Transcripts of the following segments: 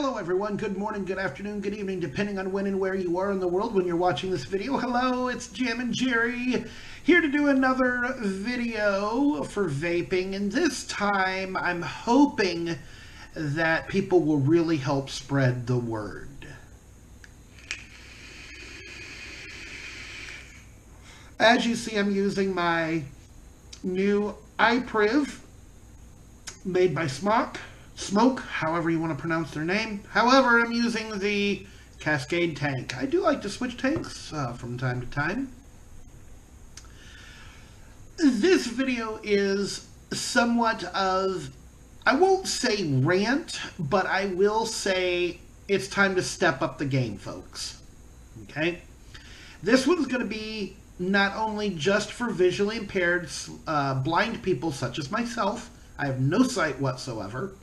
Hello everyone, good morning, good afternoon, good evening, depending on when and where you are in the world when you're watching this video. Hello, it's Jam and Jerry, here to do another video for vaping, and this time I'm hoping that people will really help spread the word. As you see, I'm using my new IPriv made by Smok, however you want to pronounce their name. However, I'm using the Cascade tank. I do like to switch tanks from time to time. This video is somewhat of, I won't say rant, but I will say it's time to step up the game, folks. Okay? This one's going to be not only just for visually impaired, blind people such as myself. I have no sight whatsoever.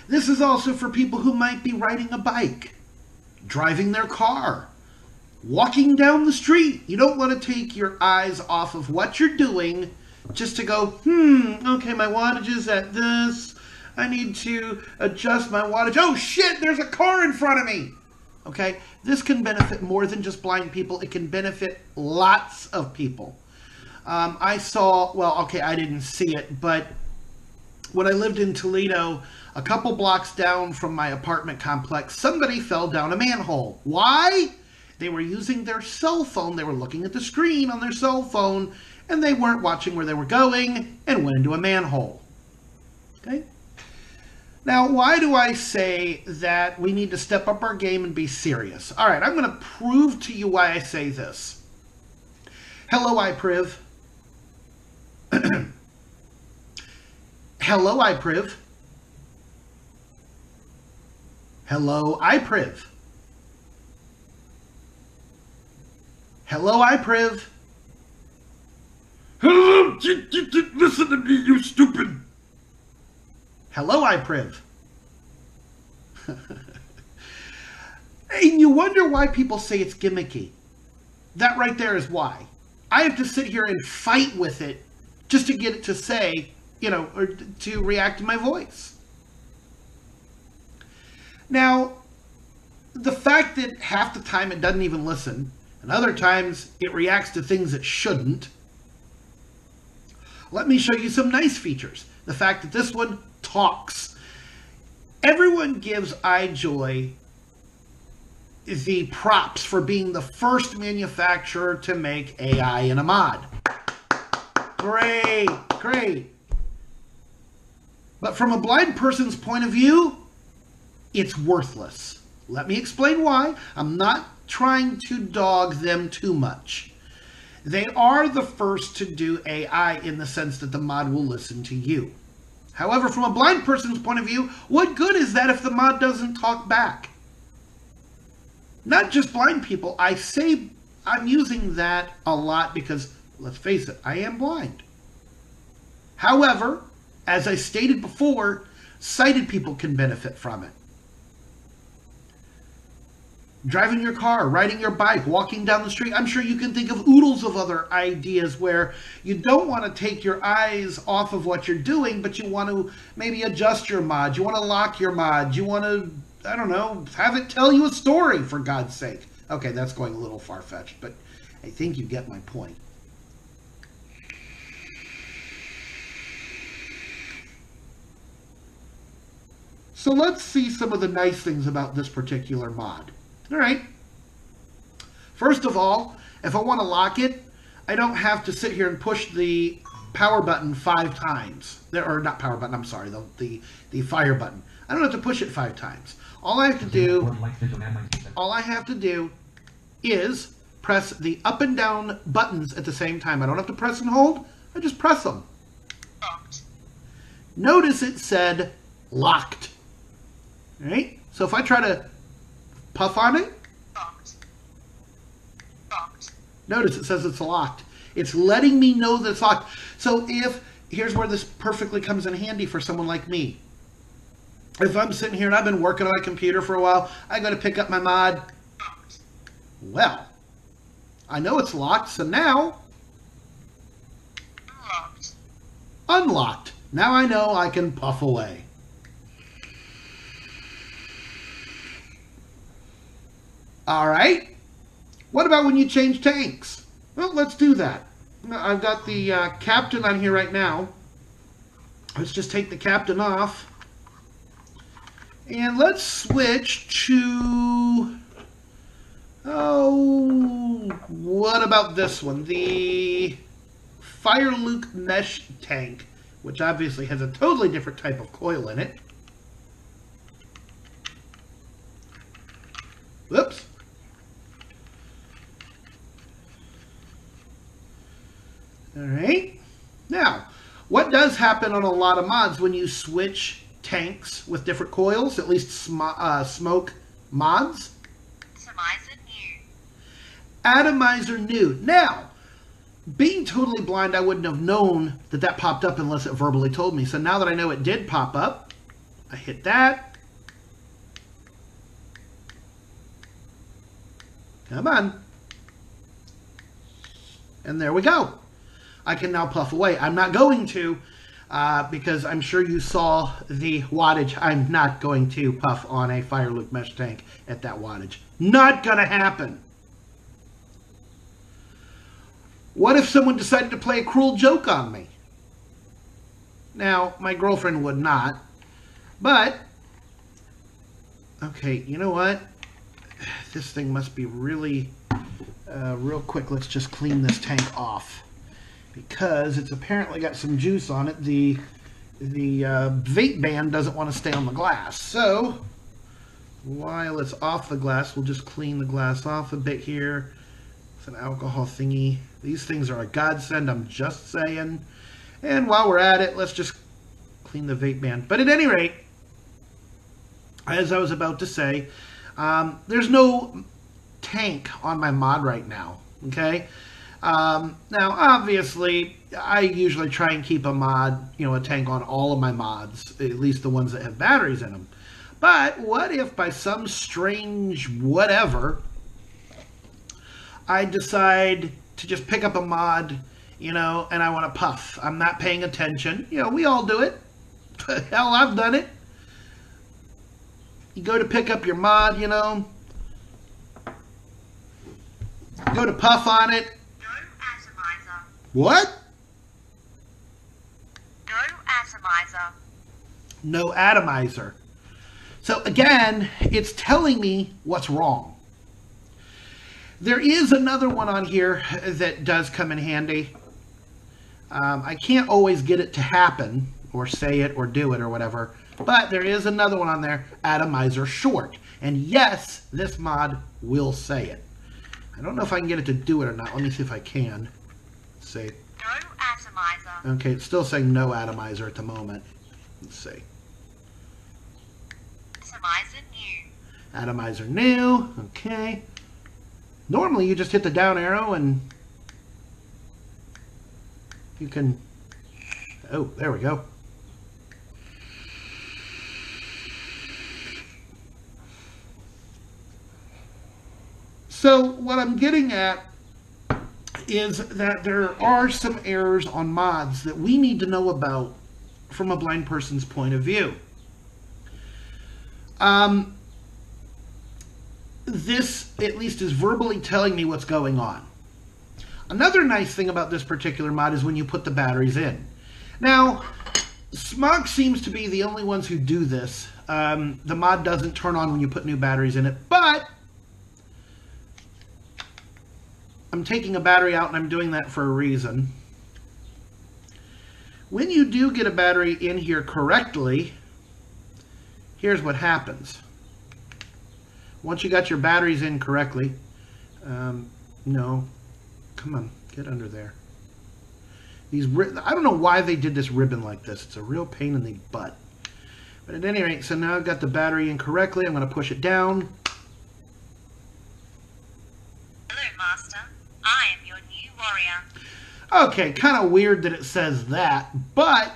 This is also for people who might be riding a bike, driving their car, walking down the street. You don't want to take your eyes off of what you're doing just to go, okay, my wattage is at this. I need to adjust my wattage. Oh shit, there's a car in front of me. Okay, this can benefit more than just blind people. It can benefit lots of people. I saw, well, okay, I didn't see it, but when I lived in Toledo, a couple blocks down from my apartment complex, somebody fell down a manhole. Why? They were using their cell phone. They were looking at the screen on their cell phone, and they weren't watching where they were going and went into a manhole. Okay? Now, why do I say that we need to step up our game and be serious? All right, I'm going to prove to you why I say this. Hello, IPriv. Hello, IPriv. Hello, IPriv. Hello, IPriv. Hello, listen to me, you stupid. Hello, IPriv. And you wonder why people say it's gimmicky. That right there is why. I have to sit here and fight with it just to get it to say, you know, or to react to my voice. Now, the fact that half the time it doesn't even listen, and other times it reacts to things it shouldn't, let me show you some nice features. The fact that this one talks. Everyone gives iJoy the props for being the first manufacturer to make AI in a mod. Great, great. But from a blind person's point of view, it's worthless. Let me explain why. I'm not trying to dog them too much. They are the first to do AI in the sense that the mod will listen to you. However, from a blind person's point of view, what good is that if the mod doesn't talk back? Not just blind people. I say I'm using that a lot because, let's face it, I am blind. However, as I stated before, sighted people can benefit from it. Driving your car, riding your bike, walking down the street. I'm sure you can think of oodles of other ideas where you don't want to take your eyes off of what you're doing, but you want to maybe adjust your mod. You want to lock your mod. You want to, I don't know, have it tell you a story, for God's sake. Okay, that's going a little far-fetched, but I think you get my point. So let's see some of the nice things about this particular mod. All right. First of all, if I want to lock it, I don't have to sit here and push the power button 5 times. Or not power button, I'm sorry, the fire button. I don't have to push it 5 times. All I have to do is press the up and down buttons at the same time. I don't have to press and hold. I just press them. Notice it said locked. All right? So if I try to puff on it, notice it says it's locked. It's letting me know that it's locked. So here's where this perfectly comes in handy for someone like me. If I'm sitting here and I've been working on my computer for a while, I go to pick up my mod. Well, I know it's locked, so now unlocked. Now I know I can puff away. All right. What about when you change tanks? Well, let's do that. I've got the captain on here right now. Let's just take the captain off. And let's switch to... Oh, what about this one? The Fire Luke Mesh Tank, which obviously has a totally different type of coil in it. Whoops. Alright. Now, what does happen on a lot of mods when you switch tanks with different coils, at least Smok mods? Atomizer new. Now, being totally blind, I wouldn't have known that that popped up unless it verbally told me. So now that I know it did pop up, I hit that. Come on. And there we go. I can now puff away. I'm not going to, because I'm sure you saw the wattage. I'm not going to puff on a Fire Luke Mesh tank at that wattage. Not going to happen. What if someone decided to play a cruel joke on me? Now, my girlfriend would not, but, okay, you know what? This thing must be really, real quick. Let's just clean this tank off, because it's apparently got some juice on it. The vape band doesn't want to stay on the glass. So, while it's off the glass, we'll just clean the glass off a bit here. It's an alcohol thingy. These things are a godsend, I'm just saying. And while we're at it, let's just clean the vape band. But at any rate, as I was about to say, there's no tank on my mod right now, okay? Now, obviously, I usually try and keep a tank on all of my mods, at least the ones that have batteries in them. But what if by some strange whatever, I decide to just pick up a mod, and I want to puff. I'm not paying attention. We all do it. Hell, I've done it. You go to pick up your mod, go to puff on it. No atomizer. What? No atomizer. No atomizer. So again, it's telling me what's wrong. There is another one on here that does come in handy. I can't always get it to happen, or say it, or do it, or whatever. But there is another one on there, Atomizer Short. And yes, this mod will say it. I don't know if I can get it to do it or not. Let me see if I can. Let's see. No atomizer. Okay, it's still saying no atomizer at the moment. Let's see. Atomizer new. Atomizer new. Okay. Normally you just hit the down arrow and you can... Oh, there we go. So what I'm getting at is that there are some errors on mods that we need to know about from a blind person's point of view. This, at least, is verbally telling me what's going on. Another nice thing about this particular mod is when you put the batteries in. Now, Smok seems to be the only ones who do this. The mod doesn't turn on when you put new batteries in it, but I'm taking a battery out and I'm doing that for a reason. When you do get a battery in here correctly, here's what happens. Once you got your batteries in correctly, no, come on, get under there. I don't know why they did this ribbon like this. It's a real pain in the butt. But at any rate, so now I've got the battery in correctly. I'm going to push it down. Hello, Master. I am your new warrior. Okay, kind of weird that it says that, but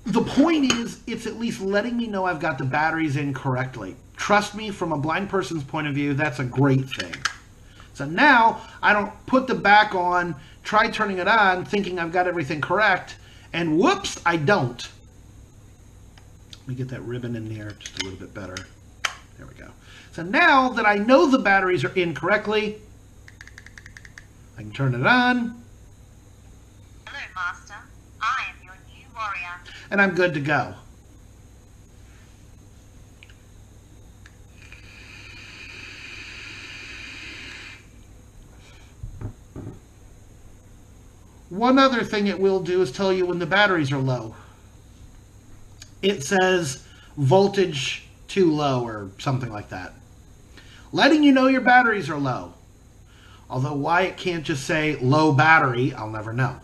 the point is, it's at least letting me know I've got the batteries in correctly. Trust me, from a blind person's point of view, that's a great thing. So now, I don't put the back on, try turning it on, thinking I've got everything correct, and whoops, I don't. Let me get that ribbon in there just a little bit better. There we go. So now that I know the batteries are in correctly, I can turn it on. Hello, Master. I am your new warrior. And I'm good to go. One other thing it will do is tell you when the batteries are low. It says voltage too low or something like that, letting you know your batteries are low. Although why it can't just say low battery, I'll never know.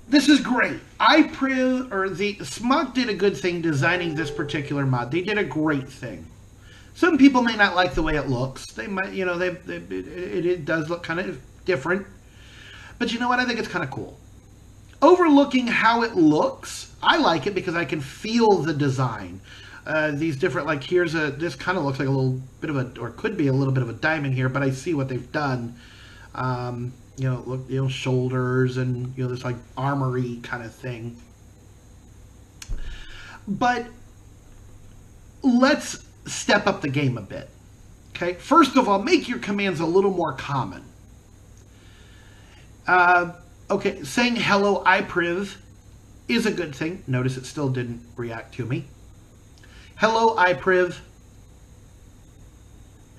This is great. IPriv, or the Smok, did a good thing designing this particular mod. They did a great thing. Some people may not like the way it looks. They might, you know, it does look kind of different. But you know what? I think it's kind of cool. Overlooking how it looks, I like it because I can feel the design. These different, like this kind of looks like a little bit of a, or could be a little bit of a diamond here, but I see what they've done. You know, look, you know, shoulders and, you know, this like armory kind of thing. But let's step up the game a bit. Okay, first of all, make your commands a little more common. Okay, saying hello IPriv is a good thing. Notice it still didn't react to me. Hello IPriv.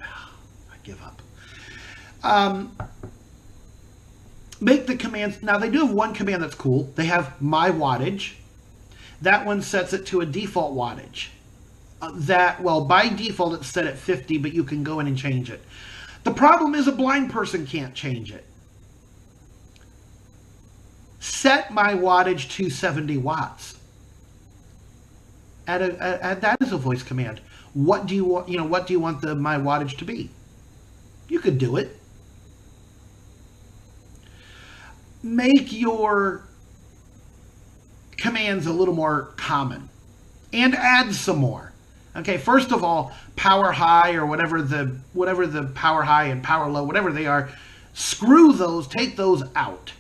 I give up. Make the commands. Now they do have one command that's cool. They have my wattage. That one sets it to a default wattage. Well, by default it's set at 50, but you can go in and change it. The problem is a blind person can't change it. Set my wattage to 70 watts. Add that as a voice command. What do you want? You know, what do you want my wattage to be? You could do it. Make your commands a little more common, and add some more. Okay, first of all, power high or whatever the power high and power low, whatever they are, screw those. Take those out.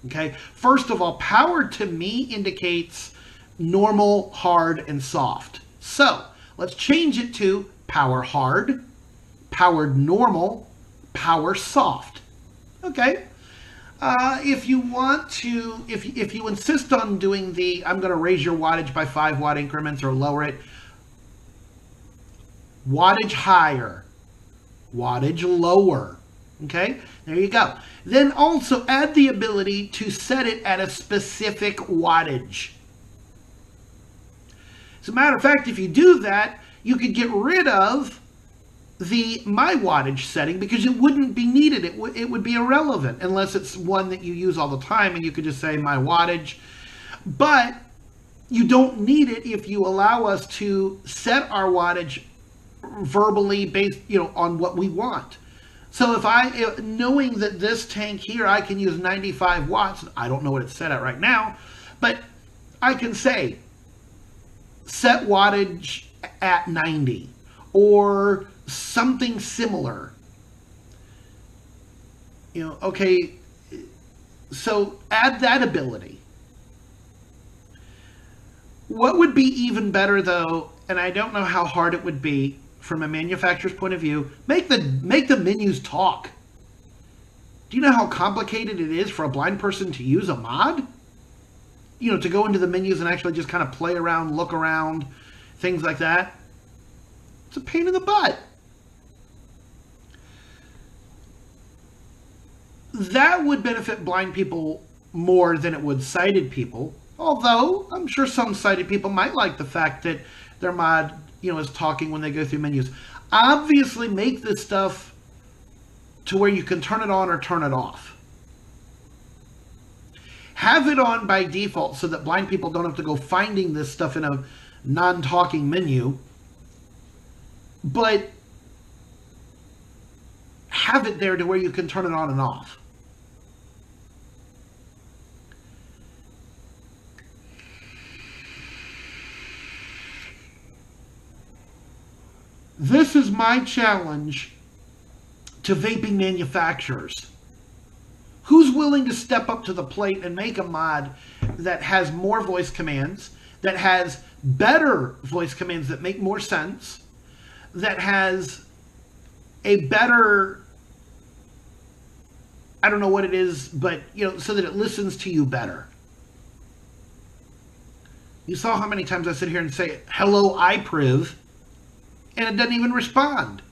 Okay, first of all, power to me indicates normal, hard, and soft. So let's change it to power hard, powered normal, power soft. Okay, if you want to, if you insist on doing the, I'm going to raise your wattage by 5 watt increments or lower it, wattage higher, wattage lower. Okay, there you go. Then also add the ability to set it at a specific wattage. As a matter of fact, if you do that, you could get rid of the my wattage setting because it wouldn't be needed. It would be irrelevant unless it's one that you use all the time, and you could just say my wattage. But you don't need it if you allow us to set our wattage verbally based, you know, on what we want. So if knowing that this tank here, I can use 95 watts, I don't know what it's set at right now, but I can say, set wattage at 90, or something similar. You know, okay, so add that ability. What would be even better though, and I don't know how hard it would be, from a manufacturer's point of view, make the menus talk. Do you know how complicated it is for a blind person to use a mod? You know, to go into the menus and actually just kind of play around, look around, things like that. It's a pain in the butt. That would benefit blind people more than it would sighted people. Although, I'm sure some sighted people might like the fact that their mod, you know, is talking when they go through menus. Obviously, make this stuff to where you can turn it on or turn it off. Have it on by default so that blind people don't have to go finding this stuff in a non-talking menu. But have it there to where you can turn it on and off. This is my challenge to vaping manufacturers. Who's willing to step up to the plate and make a mod that has more voice commands, that has better voice commands that make more sense, that has a better, I don't know what it is, but, you know, so that it listens to you better. You saw how many times I sit here and say, hello, IPriv, and it doesn't even respond.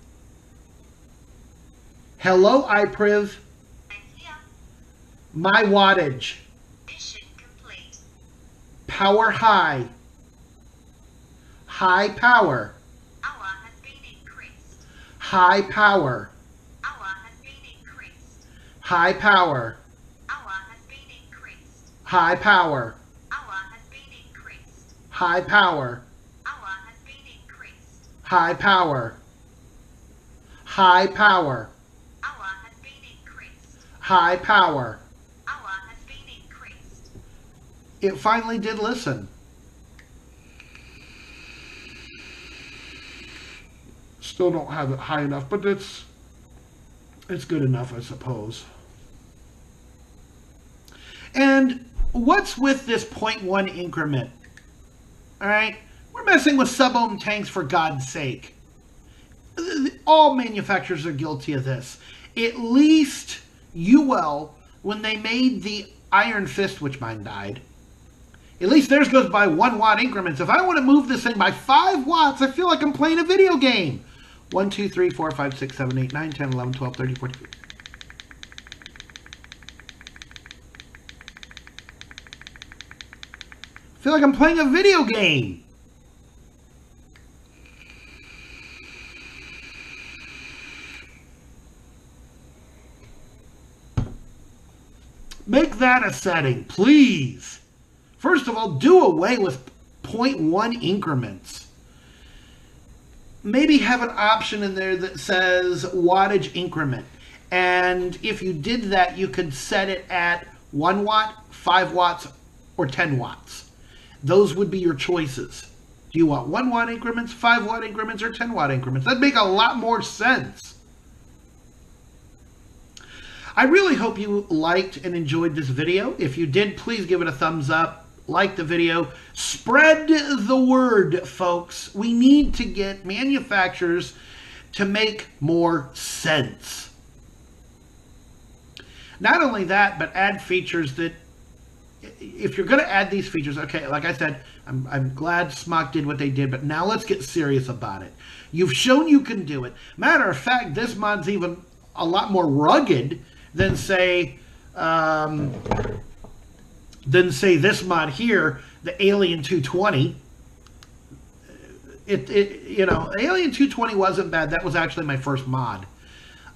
Hello, IPriv. I'm here. My wattage. Mission complete. Power high. High power. Power has been increased. High power. Power has been increased. High power. Power has been increased. High power. Power has been increased. High power. Power has been increased. High power. High power. Power has been increased. High power. Power has been increased. It finally did listen. Still don't have it high enough, but it's good enough, I suppose. And what's with this 0.1 increment? All right, we're messing with sub-ohm tanks, for God's sake. All manufacturers are guilty of this. At least UL, when they made the Iron Fist, which mine died, at least theirs goes by 1 watt increments. If I want to move this thing by 5 watts, I feel like I'm playing a video game. 1, 2, 3, 4, 5, 6, 7, 8, 9, 10, 11, 12, 13, 14. I feel like I'm playing a video game. Make that a setting, please. First of all, do away with 0.1 increments. Maybe have an option in there that says wattage increment. And if you did that, you could set it at 1 watt, 5 watts, or 10 watts. Those would be your choices. Do you want 1 watt increments, 5 watt increments, or 10 watt increments? That'd make a lot more sense. I really hope you liked and enjoyed this video. If you did, please give it a thumbs up. Like the video. Spread the word, folks. We need to get manufacturers to make more sense. Not only that, but add features that, if you're going to add these features, okay, like I said, I'm glad Smok did what they did, but now let's get serious about it. You've shown you can do it. Matter of fact, this mod's even a lot more rugged than say this mod here, the Alien 220. You know, Alien 220 wasn't bad. That was actually my first mod.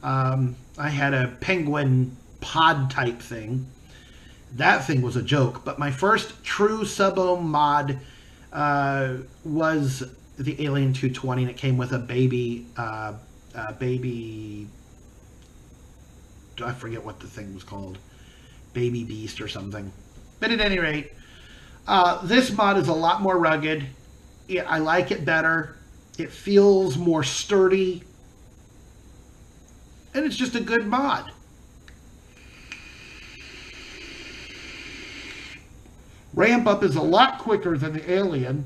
I had a penguin pod type thing. That thing was a joke. But my first true sub-ohm mod was the Alien 220, and it came with a baby, I forget what the thing was called, Baby Beast or something. But at any rate, this mod is a lot more rugged. I like it better. It feels more sturdy. And it's just a good mod. Ramp up is a lot quicker than the Alien.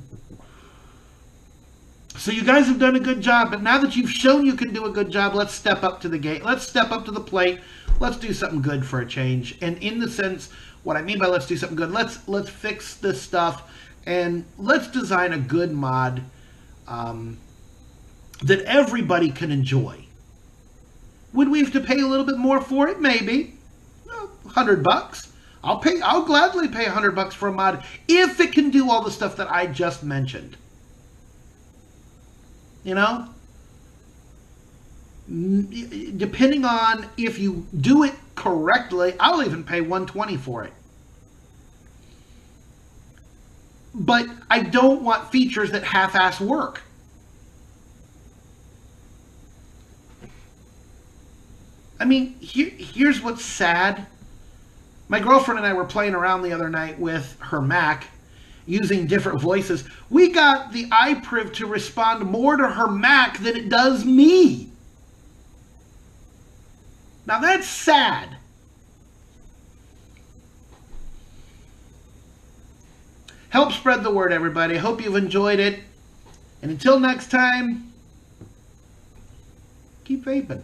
So you guys have done a good job, but now that you've shown you can do a good job, let's step up to the gate. Let's step up to the plate. Let's do something good for a change. And in the sense, what I mean by let's do something good, let's fix this stuff and let's design a good mod that everybody can enjoy. Would we have to pay a little bit more for it? Maybe. Well, $100. I'll gladly pay $100 for a mod if it can do all the stuff that I just mentioned. You know? Depending on if you do it correctly, I'll even pay $120 for it. But I don't want features that half-ass work. I mean, here's what's sad. My girlfriend and I were playing around the other night with her Mac using different voices. We got the IPriv to respond more to her Mac than it does me. Now that's sad. Help spread the word, everybody. Hope you've enjoyed it. And until next time, keep vaping.